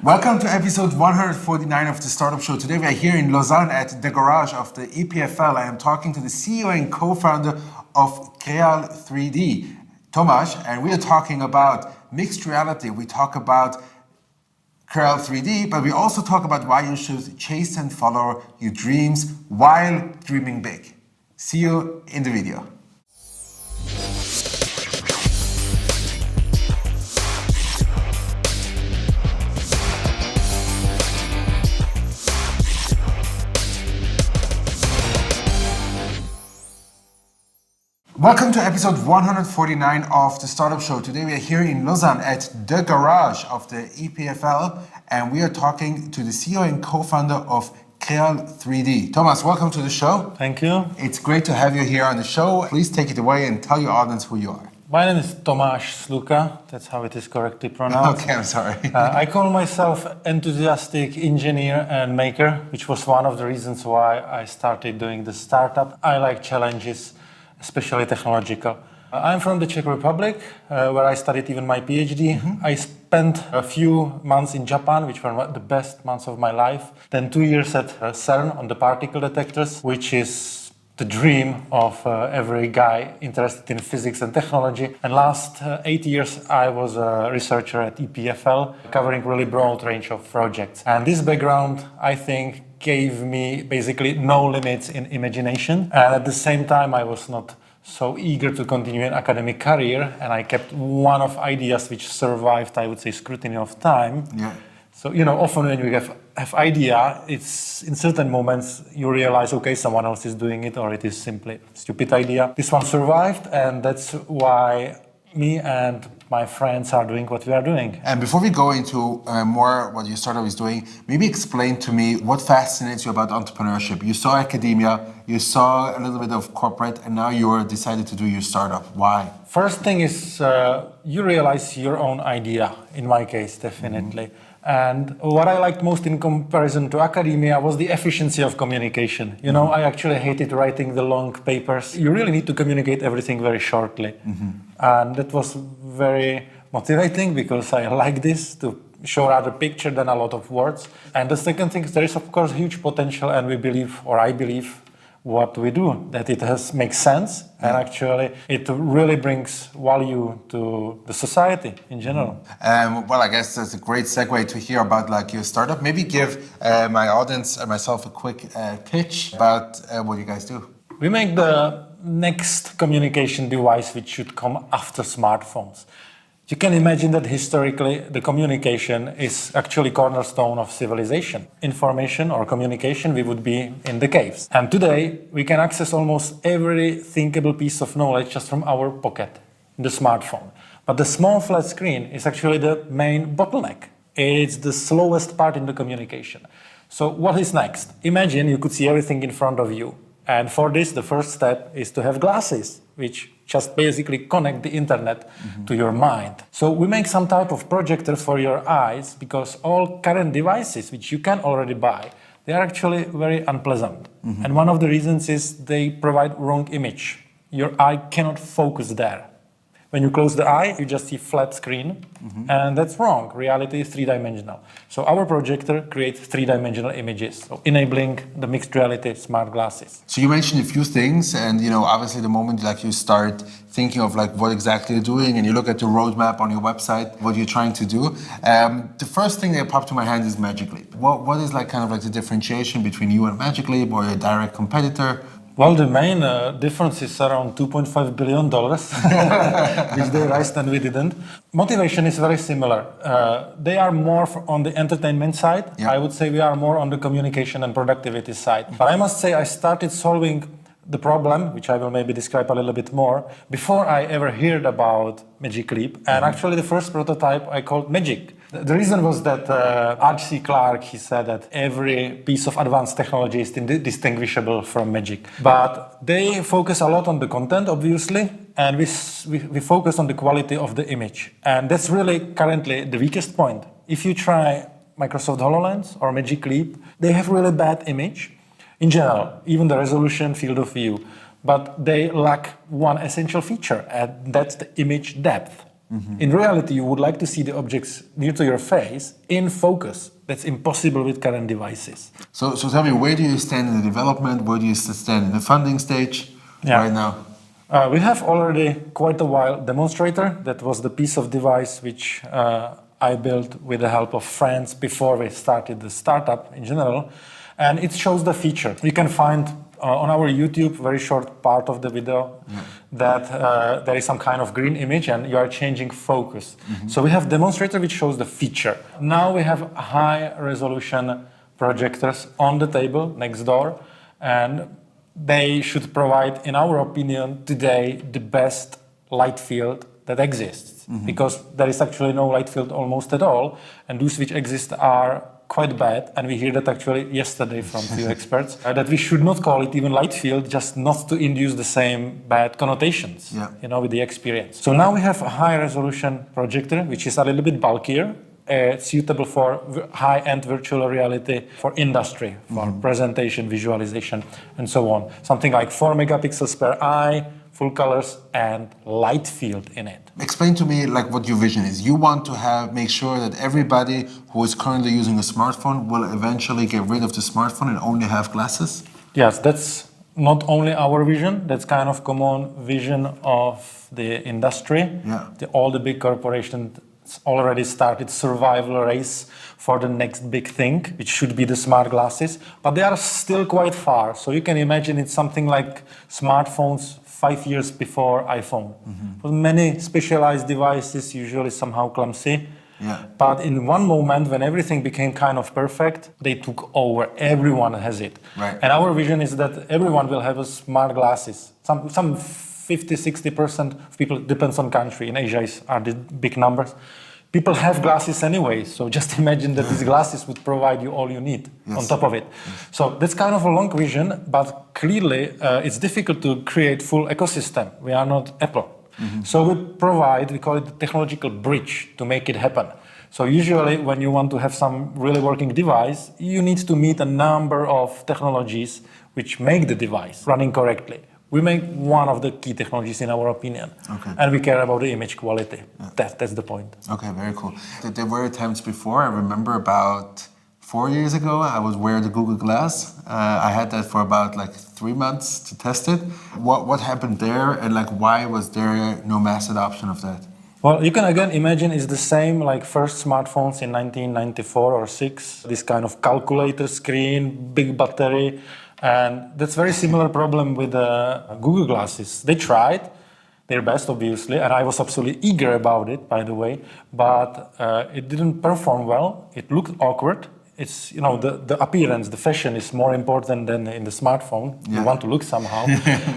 Welcome to episode 149 of the Startup Show. Today we are here in Lausanne at the Garage of the EPFL. I am talking to the CEO and co-founder of Creal3D, Tomas, and we are talking about mixed reality. We talk about Creal3D, but we also talk about why you should chase and follow your dreams while dreaming big. See you in the video. Welcome to episode 149 of the Startup Show. Today we are here in Lausanne at the Garage of the EPFL, and we are talking to the CEO and co-founder of Creal3D. Tomas, welcome to the show. Thank you. It's great to have you here on the show. Please take it away and tell your audience who you are. My name is Tomas Sluka. That's how it is correctly pronounced. Okay, I'm sorry. I call myself enthusiastic engineer and maker, which was one of the reasons why I started doing the startup. I like challenges, especially technological. I'm from the Czech Republic, where I studied even my PhD. I spent a few months in Japan, which were the best months of my life. Then 2 years at CERN on the particle detectors, which is the dream of every guy interested in physics and technology. And last 8 years, I was a researcher at EPFL, covering really broad range of projects. And this background, I think, gave me basically no limits in imagination. And at the same time, I was not so eager to continue an academic career, and I kept one of ideas which survived, I would say, scrutiny of time. Yeah. So, often when you have idea, it's in certain moments you realize, okay, someone else is doing it, or it is simply a stupid idea. This one survived, and that's why me and my friends are doing what we are doing. And before we go into more what your startup is doing, maybe explain to me what fascinates you about entrepreneurship. You saw academia, you saw a little bit of corporate, and now you are decided to do your startup. Why? First thing is you realize your own idea, in my case, definitely. And what I liked most in comparison to academia was the efficiency of communication. I actually hated writing the long papers. You really need to communicate everything very shortly. And that was very motivating because I like this, to show rather picture than a lot of words. And the second thing is there is, of course, huge potential, and we believe, or I believe, what we do, that it makes sense, and actually it really brings value to the society in general. Well, I guess that's a great segue to hear about your startup. Maybe give my audience and myself a quick pitch about what you guys do. We make the next communication device which should come after smartphones. You can imagine that historically the communication is actually cornerstone of civilization. Information or communication, we would be in the caves. And today we can access almost every thinkable piece of knowledge just from our pocket, the smartphone. But the small flat screen is actually the main bottleneck. It's the slowest part in the communication. So what is next? Imagine you could see everything in front of you. And for this, the first step is to have glasses, which just basically connect the internet to your mind. So we make some type of projector for your eyes, because all current devices, which you can already buy, they are actually very unpleasant. And one of the reasons is they provide wrong image. Your eye cannot focus there. When you close the eye, you just see flat screen, and that's wrong. Reality is three-dimensional. So our projector creates three-dimensional images, so enabling the mixed reality smart glasses. So you mentioned a few things, and obviously the moment you start thinking of what exactly you're doing, and you look at the roadmap on your website, what you're trying to do, the first thing that popped to my hand is Magic Leap. What is the differentiation between you and Magic Leap, or your direct competitor? Well, the main difference is around $2.5 billion, which they raised and we didn't. Motivation is very similar. They are more on the entertainment side. Yeah. I would say we are more on the communication and productivity side. But I must say I started solving the problem, which I will maybe describe a little bit more, before I ever heard about Magic Leap. And actually the first prototype I called Magic. The reason was that R.C. Clarke, he said that every piece of advanced technology is distinguishable from magic. But they focus a lot on the content, obviously, and we focus on the quality of the image. And that's really currently the weakest point. If you try Microsoft HoloLens or Magic Leap, they have really bad image in general, even the resolution, field of view. But they lack one essential feature, and that's the image depth. In reality, you would like to see the objects near to your face in focus. That's impossible with current devices. So tell me, where do you stand in the development? Where do you stand in the funding stage right now? We have already quite a while demonstrator. That was the piece of device which I built with the help of friends before we started the startup in general. And it shows the feature. You can find on our YouTube, very short part of the video, that there is some kind of green image and you are changing focus. So we have demonstrator which shows the feature. Now we have high resolution projectors on the table next door, and they should provide, in our opinion, today the best light field that exists. Because there is actually no light field almost at all, and those which exist are quite bad, and we hear that actually yesterday from few experts, that we should not call it even light field, just not to induce the same bad connotations, with the experience. So now we have a high resolution projector, which is a little bit bulkier, suitable for high-end virtual reality, for industry, for presentation, visualization, and so on. Something like 4 megapixels per eye, full colors, and light field in it. Explain to me like what your vision is. You want to make sure that everybody who is currently using a smartphone will eventually get rid of the smartphone and only have glasses? Yes, that's not only our vision, that's kind of common vision of the industry. All the big corporations already started survival race for the next big thing, which should be the smart glasses, but they are still quite far. So you can imagine it's something like smartphones 5 years before iPhone. For many specialized devices, usually somehow clumsy. But in one moment, when everything became kind of perfect, they took over. Everyone has it. And our vision is that everyone will have a smart glasses. Some 50-60% of people, depends on country. In Asia are the big numbers. People have glasses anyway, so just imagine that these glasses would provide you all you need on top of it. So that's kind of a long vision, but clearly it's difficult to create full ecosystem. We are not Apple. So we call it the technological bridge to make it happen. So usually when you want to have some really working device, you need to meet a number of technologies which make the device running correctly. We make one of the key technologies in our opinion, and we care about the image quality. That's the point. Okay, very cool. There were attempts before. I remember about 4 years ago, I was wearing the Google Glass. I had that for about 3 months to test it. What happened there, and why was there no mass adoption of that? Well, you can again imagine it's the same like first smartphones in 1994 or 6. This kind of calculator screen, big battery. And that's very similar problem with Google Glasses. They tried their best, obviously, and I was absolutely eager about it, by the way, but it didn't perform well. It looked awkward. It's, the appearance, the fashion is more important than in the smartphone. You want to look somehow.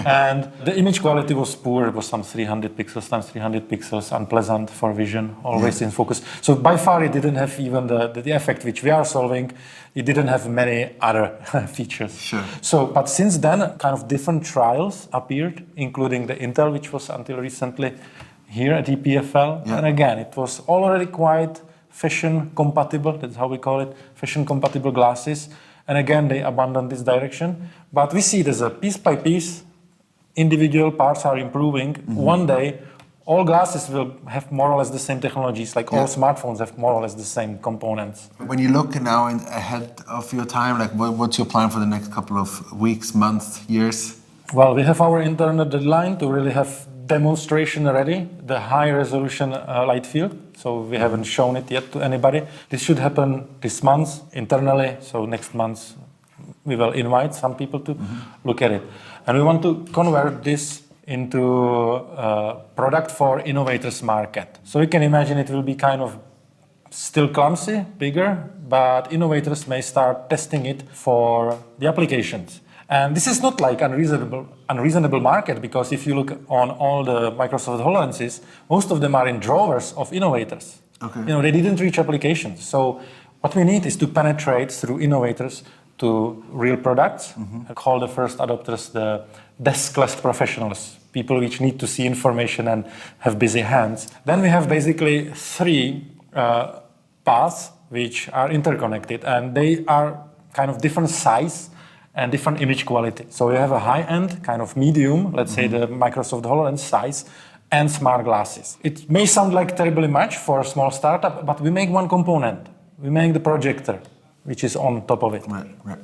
And the image quality was poor. It was some 300 pixels times 300 pixels, unpleasant for vision, always in focus. So by far it didn't have even the effect which we are solving. It didn't have many other features. So, but since then, kind of different trials appeared, including the Intel, which was until recently here at EPFL. And again, it was already quite fashion compatible, that's how we call it, fashion compatible glasses. And again, they abandoned this direction. But we see it as a piece by piece, individual parts are improving. One day, all glasses will have more or less the same technologies, like all smartphones have more or less the same components. When you look now ahead of your time, what's your plan for the next couple of weeks, months, years? Well, we have our internal deadline to really have demonstration ready, the high resolution light field. So we haven't shown it yet to anybody. This should happen this month internally. So next month we will invite some people to look at it. And we want to convert this into a product for innovators market. So you can imagine it will be kind of still clumsy, bigger, but innovators may start testing it for the applications. And this is not like unreasonable market, because if you look on all the Microsoft HoloLenses, most of them are in drawers of innovators. They didn't reach applications. So what we need is to penetrate through innovators to real products. I call the first adopters the deskless professionals, people which need to see information and have busy hands. Then we have basically 3 paths which are interconnected, and they are kind of different size and different image quality. So you have a high-end, kind of medium, let's say the Microsoft HoloLens size, and smart glasses. It may sound like terribly much for a small startup, but we make one component. We make the projector, which is on top of it. Right, right.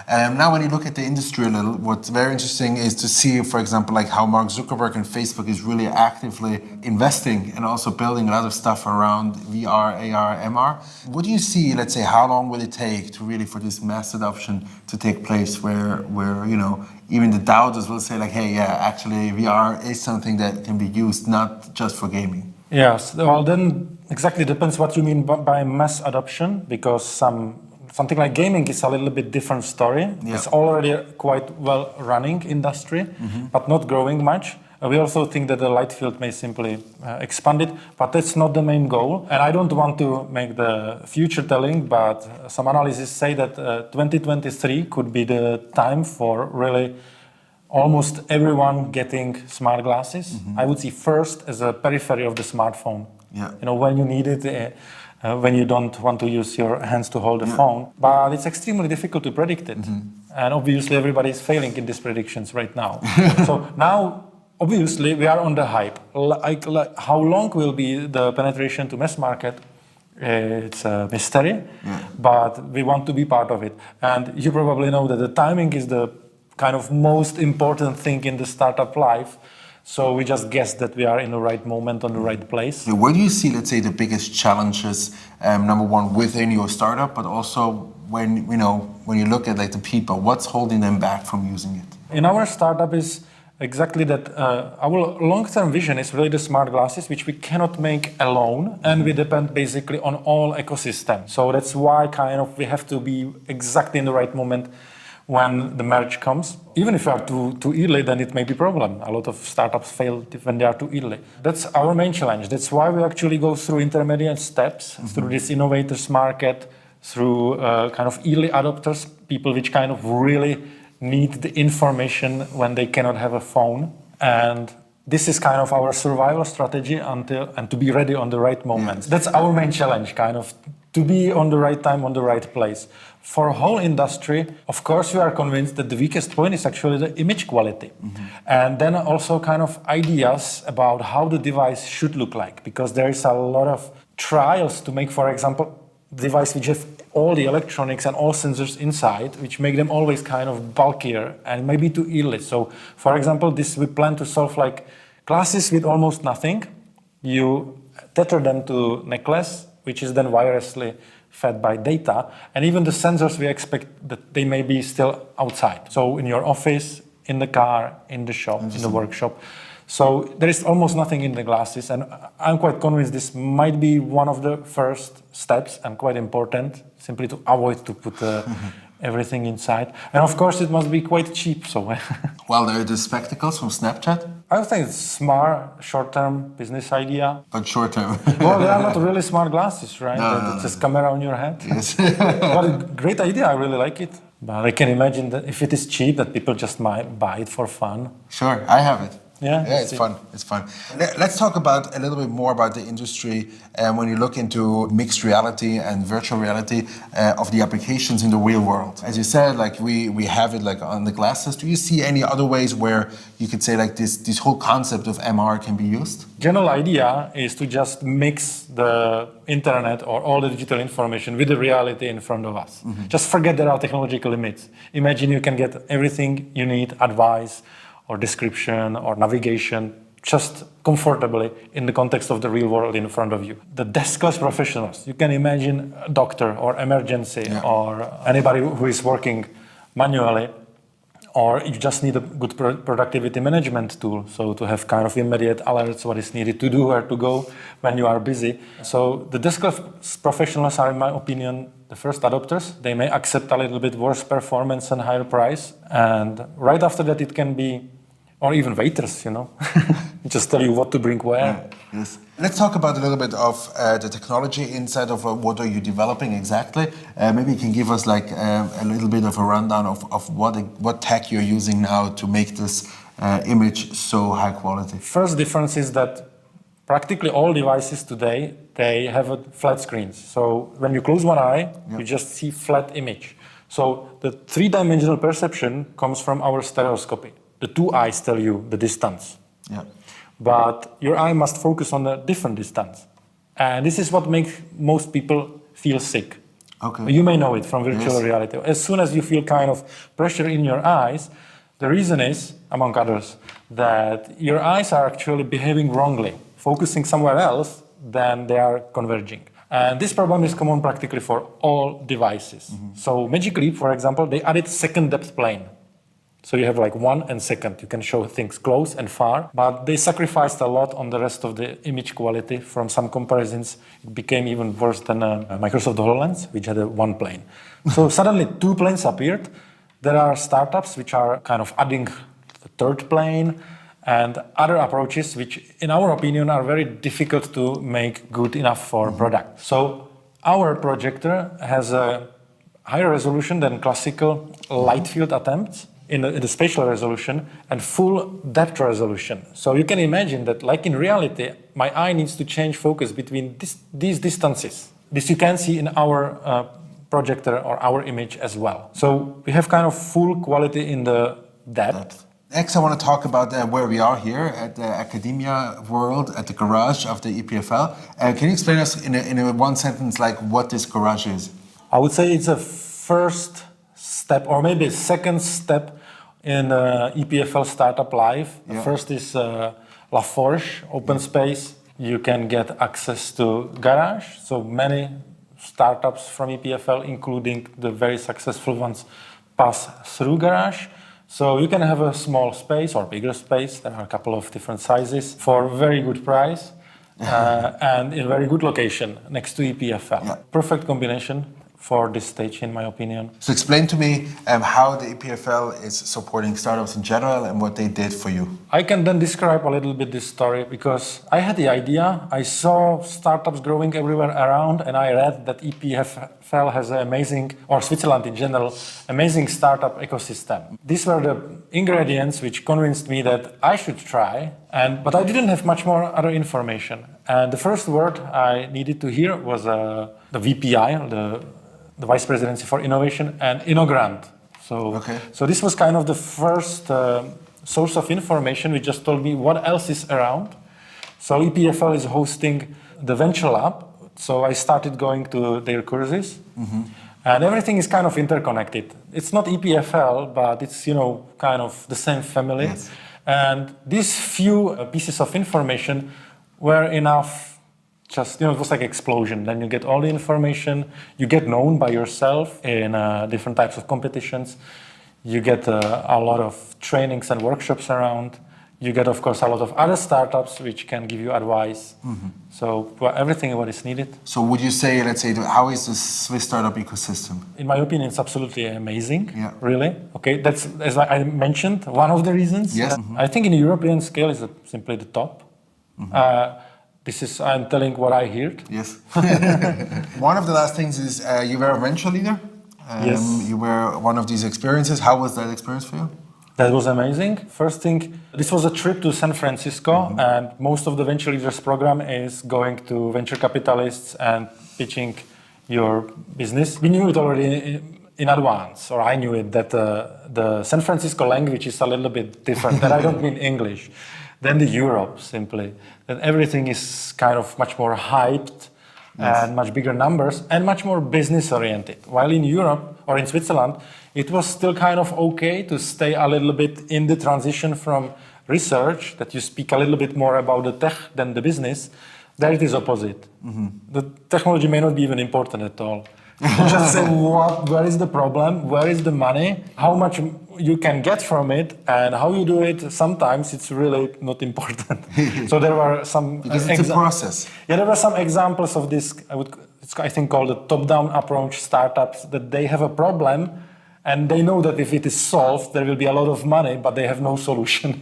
Now, when you look at the industry a little, what's very interesting is to see, for example, like how Mark Zuckerberg and Facebook is really actively investing and also building a lot of stuff around VR, AR, MR. What do you see, let's say, how long will it take to really for this mass adoption to take place where you know, even the doubters will say like, hey, yeah, actually VR is something that can be used not just for gaming? Yes, well then exactly depends what you mean by mass adoption, because something like gaming is a little bit different story. Yeah. It's already a quite well running industry, but not growing much. We also think that the light field may simply expand it, but that's not the main goal. And I don't want to make the future telling, but some analysis say that 2023 could be the time for really almost everyone getting smart glasses. I would see first as a periphery of the smartphone. Yeah. You know, when you need it, when you don't want to use your hands to hold the phone. But it's extremely difficult to predict it. And obviously everybody is failing in these predictions right now. So now, obviously, we are on the hype. Like how long will be the penetration to mass market? It's a mystery, but we want to be part of it. And you probably know that the timing is the kind of most important thing in the startup life. So we just guess that we are in the right moment on the right place. Where do you see, let's say, the biggest challenges, number one, within your startup, but also when you look at like the people, what's holding them back from using it? In our startup is exactly that. Our long-term vision is really the smart glasses, which we cannot make alone, and we depend basically on all ecosystem. So that's why kind of we have to be exactly in the right moment when the merge comes. Even if we are too early, then it may be a problem. A lot of startups fail when they are too early. That's our main challenge. That's why we actually go through intermediate steps, through this innovators market, through kind of early adopters, people which kind of really need the information when they cannot have a phone. And this is kind of our survival strategy and to be ready on the right moment. That's our main challenge, kind of to be on the right time, on the right place. For whole industry, of course, we are convinced that the weakest point is actually the image quality. And then also kind of ideas about how the device should look like, because there is a lot of trials to make, for example, device which have all the electronics and all sensors inside, which make them always kind of bulkier and maybe too early. So, for example, this we plan to solve like glasses with almost nothing. You tether them to necklace, which is then wirelessly fed by data, and even the sensors we expect that they may be still outside. So in your office, in the car, in the shop, in the workshop. So there is almost nothing in the glasses, and I'm quite convinced this might be one of the first steps and quite important, simply to avoid to put everything inside. And of course it must be quite cheap. So Well, there are the spectacles from Snapchat. I would think it's smart, short-term business idea. But short term. Well, they are not really smart glasses, right? No. It's just camera on your head. Yes. But a great idea, I really like it. But I can imagine that if it is cheap, that people just might buy it for fun. Sure, I have it. Yeah, it's fun. It's fun. Let's talk about a little bit more about the industry when you look into mixed reality and virtual reality of the applications in the real world. As you said, like we have it like on the glasses. Do you see any other ways where you could say like this whole concept of MR can be used? General idea is to just mix the internet or all the digital information with the reality in front of us. Just forget there are technological limits. Imagine you can get everything you need, advice, or description or navigation, just comfortably in the context of the real world in front of you. The deskless professionals, you can imagine a doctor or emergency or anybody who is working manually, or you just need a good productivity management tool, so to have kind of immediate alerts what is needed to do, where to go when you are busy. So the deskless professionals are, in my opinion, the first adopters. They may accept a little bit worse performance and higher price, and right after that it can be, or even waiters, you know, just tell you what to bring where. Yes. Let's talk about a little bit of the technology inside of what are you developing exactly. Maybe you can give us like a little bit of a rundown of what tech you're using now to make this image so high quality. First difference is that practically all devices today, they have a flat screens. So when you close one eye, you just see flat image. So the three-dimensional perception comes from our stereoscopy. The two eyes tell you the distance. Yeah. but your eye must focus on a different distance. And this is what makes most people feel sick. Okay. You may know it from virtual Yes. reality. As soon as you feel kind of pressure in your eyes, the reason is, among others, that your eyes are actually behaving wrongly, focusing somewhere else than they are converging. And this problem is common practically for all devices. So magically, for example, they added second depth plane. So you have like 1 and second. You can show things close and far, but they sacrificed a lot on the rest of the image quality. From some comparisons, it became even worse than Microsoft HoloLens, which had a 1 plane. So suddenly 2 planes appeared. There are startups which are kind of adding a third plane and other approaches which, in our opinion, are very difficult to make good enough for product. So our projector has a higher resolution than classical light field attempts in the spatial resolution and full depth resolution. So you can imagine that, like in reality, my eye needs to change focus between these distances. This you can see in our projector or our image as well. So we have kind of full quality in the depth. Next, I want to talk about where we are here at the academia world, at the Garage of the EPFL. Can you explain us in a one sentence like what this garage is? I would say it's a first step, or maybe a second step in EPFL Startup Live. The first is La Forge, open space. You can get access to Garage. So many startups from EPFL, including the very successful ones, pass through Garage. So you can have a small space or bigger space. There are a couple of different sizes for very good price and in very good location next to EPFL. Yeah. Perfect combination for this stage, in my opinion. So explain to me how the EPFL is supporting startups in general and what they did for you. I can then describe a little bit this story because I had the idea, I saw startups growing everywhere around, and I read that EPFL has an amazing, or Switzerland in general, amazing startup ecosystem. These were the ingredients which convinced me that I should try, but I didn't have much more other information. And the first word I needed to hear was the VPI, the Vice Presidency for Innovation, and InnoGrant. So this was kind of the first source of information which just told me what else is around. So EPFL is hosting the Venture Lab. So I started going to their courses. And everything is kind of interconnected. It's not EPFL, but it's, kind of the same family. Yes. And these few pieces of information were enough. Just, it was like explosion. Then you get all the information, you get known by yourself in different types of competitions, you get a lot of trainings and workshops around, you get, of course, a lot of other startups which can give you advice. So everything what is needed. So would you say, let's say, how is the Swiss startup ecosystem? In my opinion, it's absolutely amazing, Yeah. really. Okay, that's, as I mentioned, one of the reasons. Yes. I think in the European scale is simply the top. I'm telling what I heard. Yes. One of the last things is you were a venture leader. Yes. You were one of these experiences. How was that experience for you? That was amazing. First thing, this was a trip to San Francisco, and most of the Venture Leaders program is going to venture capitalists and pitching your business. We knew it already in advance, or I knew it, that the San Francisco language is a little bit different, and I don't mean English, than the Europe, simply. That everything is kind of much more hyped, and much bigger numbers, and much more business-oriented. While in Europe, or in Switzerland, it was still kind of okay to stay a little bit in the transition from research, that you speak a little bit more about the tech than the business. There it is opposite. The technology may not be even important at all. You just say, where is the problem, where is the money, how much you can get from it, and how you do it, sometimes it's really not important. So there were some... Because it's a process. Yeah, there were some examples of this, I think called the top-down approach startups, that they have a problem, and they know that if it is solved, there will be a lot of money, but they have no solution.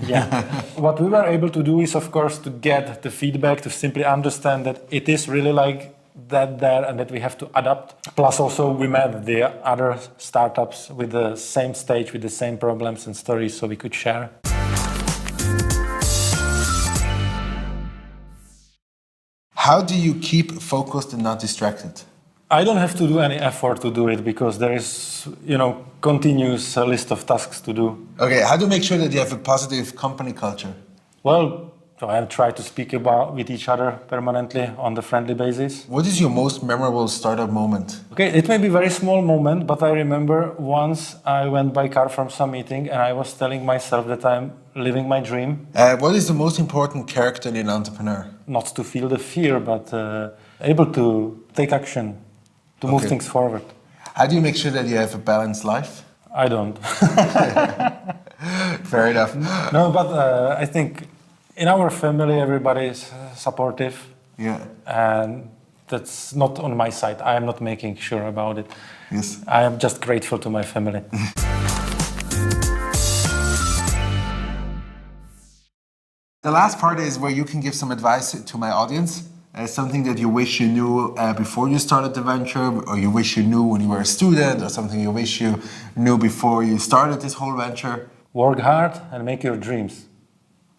What we were able to do is, of course, to get the feedback, to simply understand that it is really like that there, and that we have to adapt. Plus also we met the other startups with the same stage, with the same problems and stories, so we could share. How do you keep focused and not distracted? I don't have to do any effort to do it because there is, continuous list of tasks to do. Okay, how do you make sure that you have a positive company culture? Well, So I try to speak about with each other permanently on the friendly basis. What is your most memorable startup moment? Okay, it may be a very small moment, but I remember once I went by car from some meeting and I was telling myself that I'm living my dream. What is the most important character in an entrepreneur? Not to feel the fear, but able to take action, to move things forward. How do you make sure that you have a balanced life? I don't. Fair enough. No, but I think in our family everybody is supportive. Yeah. And that's not on my side. I am not making sure about it. Yes. I am just grateful to my family. The last part is where you can give some advice to my audience. Something that you wish you knew before you started the venture, or you wish you knew when you were a student, or something you wish you knew before you started this whole venture. Work hard and make your dreams.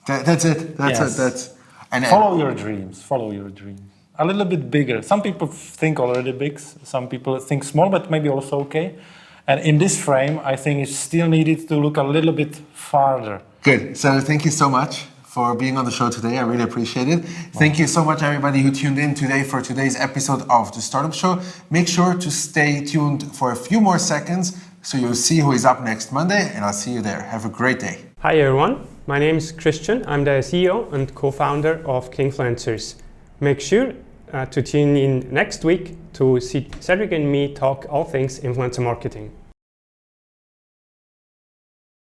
That's it. That's Yes. it. And Follow your dreams. Follow your dreams. A little bit bigger. Some people think already big. Some people think small, but maybe also okay. And in this frame, I think it's still needed to look a little bit farther. Good. So thank you so much for being on the show today. I really appreciate it. Thank you so much, everybody who tuned in today for today's episode of The Startup Show. Make sure to stay tuned for a few more seconds so you'll see who is up next Monday, and I'll see you there. Have a great day. Hi everyone, my name is Christian. I'm the CEO and co-founder of Kingfluencers. Make sure to tune in next week to see Cédric and me talk all things influencer marketing.